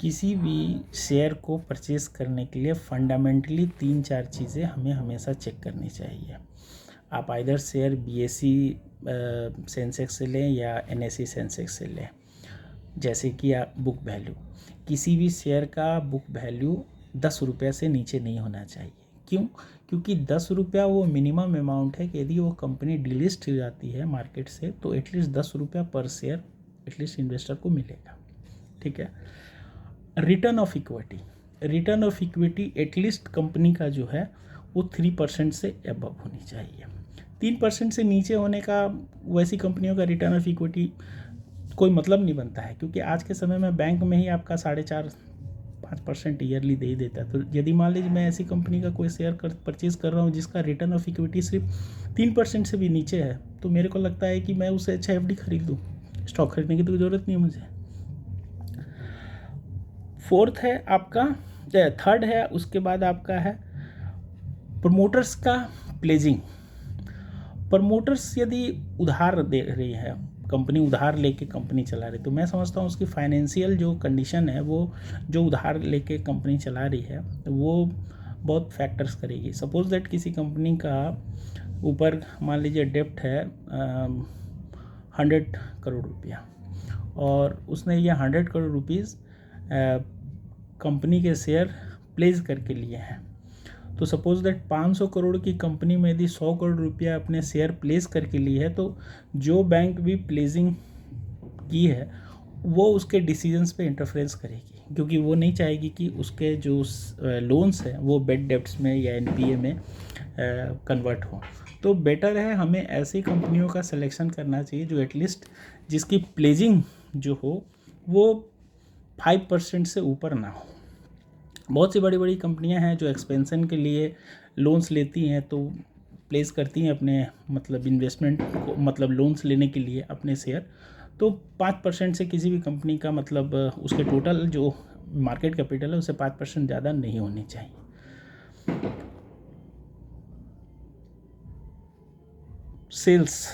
किसी भी शेयर को परचेस करने के लिए फंडामेंटली 3-4 चीज़ें हमें हमेशा चेक करनी चाहिए। आप आइदर शेयर BSE सेंसेक्स से लें या NSE सेंसेक्स से लें। जैसे कि आप बुक वैल्यू, किसी भी शेयर का बुक वैल्यू 10 रुपये से नीचे नहीं होना चाहिए। क्यों? क्योंकि 10 रुपया वो मिनिमम अमाउंट है कि यदि वो कंपनी डिलिस्ट हो जाती है मार्केट से तो एटलीस्ट 10 रुपया पर शेयर एटलीस्ट इन्वेस्टर को मिलेगा। ठीक है। Return of equity at least company का जो है वो 3% से अबव होनी चाहिए। 3% से नीचे होने का वैसी कंपनियों का रिटर्न ऑफ इक्विटी कोई मतलब नहीं बनता है, क्योंकि आज के समय में बैंक में ही आपका 4.5-5% ईयरली दे ही देता है। तो यदि मान लीजिए मैं ऐसी कंपनी का कोई शेयर परचेज़ कर रहा हूँ जिसका रिटर्न ऑफ इक्विटी सिर्फ 3% से भी नीचे है, तो मेरे को लगता है कि मैं उसे अच्छा FD खरीद दूँ। स्टॉक खरीदने की तो ज़रूरत नहीं है मुझे। फोर्थ है आपका, थर्ड है उसके बाद आपका है प्रमोटर्स का प्लेजिंग। प्रमोटर्स यदि उधार दे रही है कंपनी, उधार लेके कंपनी चला रही, तो मैं समझता हूँ उसकी फाइनेंशियल जो कंडीशन है वो जो उधार लेके कंपनी चला रही है वो बहुत फैक्टर्स करेगी। सपोज दैट किसी कंपनी का ऊपर मान लीजिए डेप्ट है 100 करोड़ रुपया और उसने ये 100 करोड़ रुपीज़ कंपनी के शेयर प्लेस करके लिए हैं। तो सपोज दैट 500 करोड़ की कंपनी में यदि 100 करोड़ रुपया अपने शेयर प्लेस करके ली है, तो जो बैंक भी प्लेसिंग की है वो उसके डिसीजंस पे इंटरफेरेंस करेगी, क्योंकि वो नहीं चाहेगी कि उसके जो लोन्स हैं वो बेड डेब्ट्स में या NPA में कन्वर्ट हो। तो बेटर है हमें ऐसी कंपनियों का सिलेक्शन करना चाहिए जो एटलीस्ट जिसकी प्लेजिंग जो हो वो 5% से ऊपर ना हो। बहुत सी बड़ी बड़ी कंपनियां हैं जो एक्सपेंशन के लिए लोन्स लेती हैं, तो प्लेस करती हैं अपने मतलब इन्वेस्टमेंट को, मतलब लोन्स लेने के लिए अपने शेयर, तो 5% से किसी भी कंपनी का मतलब उसके टोटल जो मार्केट कैपिटल है उससे 5% ज़्यादा नहीं होनी चाहिए। सेल्स,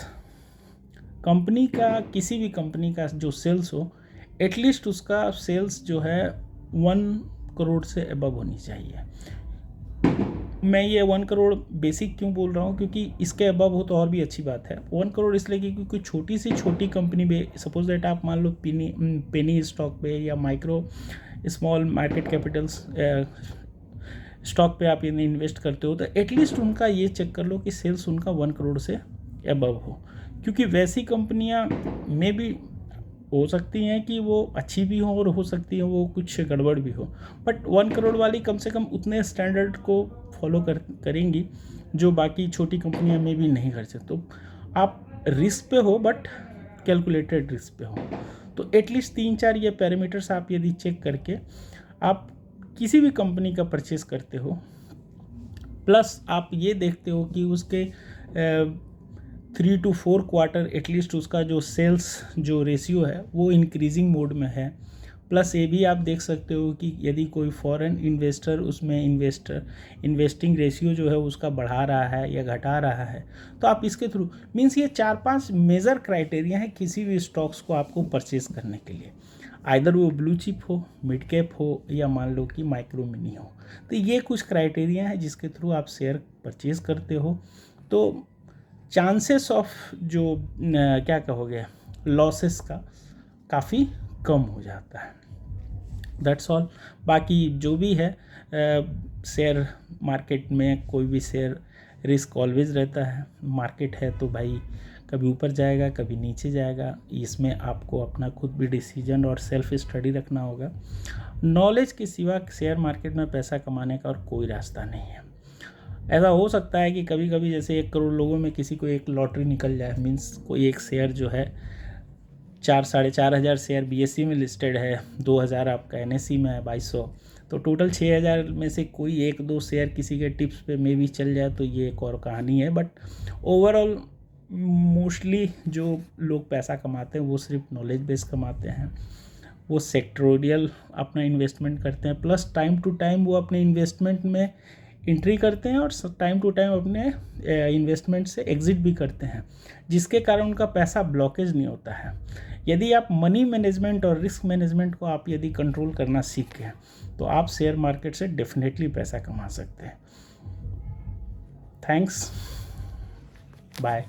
कंपनी का किसी भी कंपनी का जो सेल्स हो एटलीस्ट उसका सेल्स जो है 1 करोड़ से अबव होनी चाहिए। मैं ये 1 करोड़ बेसिक क्यों बोल रहा हूँ, क्योंकि इसके अबव हो तो और भी अच्छी बात है। 1 करोड़ इसलिए क्योंकि कोई छोटी से छोटी कंपनी में सपोज दैट आप मान लो पेनी स्टॉक पे या micro small market Capitals stock पे आप यदि इन्वेस्ट करते हो तो एटलीस्ट उनका ये चेक कर लो कि सेल्स उनका 1 करोड़ से अबव हो, क्योंकि वैसी कंपनियां में भी हो सकती हैं कि वो अच्छी भी हो और हो सकती है वो कुछ गड़बड़ भी हो, बट 1 करोड़ वाली कम से कम उतने स्टैंडर्ड को फॉलो करेंगी जो बाकी छोटी कंपनियां में भी नहीं कर सकते। तो आप रिस्क पे हो बट कैलकुलेटेड रिस्क पे हो। तो एटलीस्ट 3-4 ये पैरामीटर्स आप यदि चेक करके आप किसी भी कंपनी का परचेस करते हो, प्लस आप ये देखते हो कि उसके 3 to 4 क्वार्टर एटलीस्ट उसका जो सेल्स जो रेशियो है वो इंक्रीजिंग मोड में है। प्लस ये भी आप देख सकते हो कि यदि कोई फॉरेन इन्वेस्टर उसमें इन्वेस्टिंग रेशियो जो है उसका बढ़ा रहा है या घटा रहा है, तो आप इसके थ्रू मीन्स ये 4-5 मेजर क्राइटेरिया है किसी भी स्टॉक्स को आपको परचेज करने के लिए, आइदर वो ब्लू चिप हो, मिड कैप हो या मान लो कि माइक्रो मिनी हो। तो ये कुछ क्राइटेरिया है जिसके थ्रू आप शेयर परचेज करते हो, तो चांसेस ऑफ जो क्या कहोगे लॉसेस का काफ़ी कम हो जाता है। That's all. बाकी जो भी है शेयर मार्केट में कोई भी शेयर रिस्क ऑलवेज रहता है। मार्केट है तो भाई कभी ऊपर जाएगा कभी नीचे जाएगा, इसमें आपको अपना खुद भी डिसीजन और सेल्फ स्टडी रखना होगा। नॉलेज के सिवा शेयर मार्केट में पैसा कमाने का और कोई रास्ता नहीं है। ऐसा हो सकता है कि कभी कभी जैसे 1 करोड़ लोगों में किसी को एक लॉटरी निकल जाए, मीन्स कोई एक शेयर जो है 4-4.5 हज़ार शेयर BSE में लिस्टेड है, 2000 आपका NSE में है 2200, तो टोटल 6000 में से कोई 1-2 शेयर किसी के टिप्स पे मे भी चल जाए तो ये एक और कहानी है। बट ओवरऑल मोस्टली जो लोग पैसा कमाते हैं वो सिर्फ नॉलेज बेस कमाते हैं, वो सेक्टोरियल अपना इन्वेस्टमेंट करते हैं, प्लस टाइम टू टाइम वो अपने इन्वेस्टमेंट में एंट्री करते हैं और टाइम टू टाइम अपने इन्वेस्टमेंट से एग्जिट भी करते हैं, जिसके कारण उनका पैसा ब्लॉकेज नहीं होता है। यदि आप मनी मैनेजमेंट और रिस्क मैनेजमेंट को आप यदि कंट्रोल करना सीख गए तो आप शेयर मार्केट से डेफिनेटली पैसा कमा सकते हैं। Thanks, bye.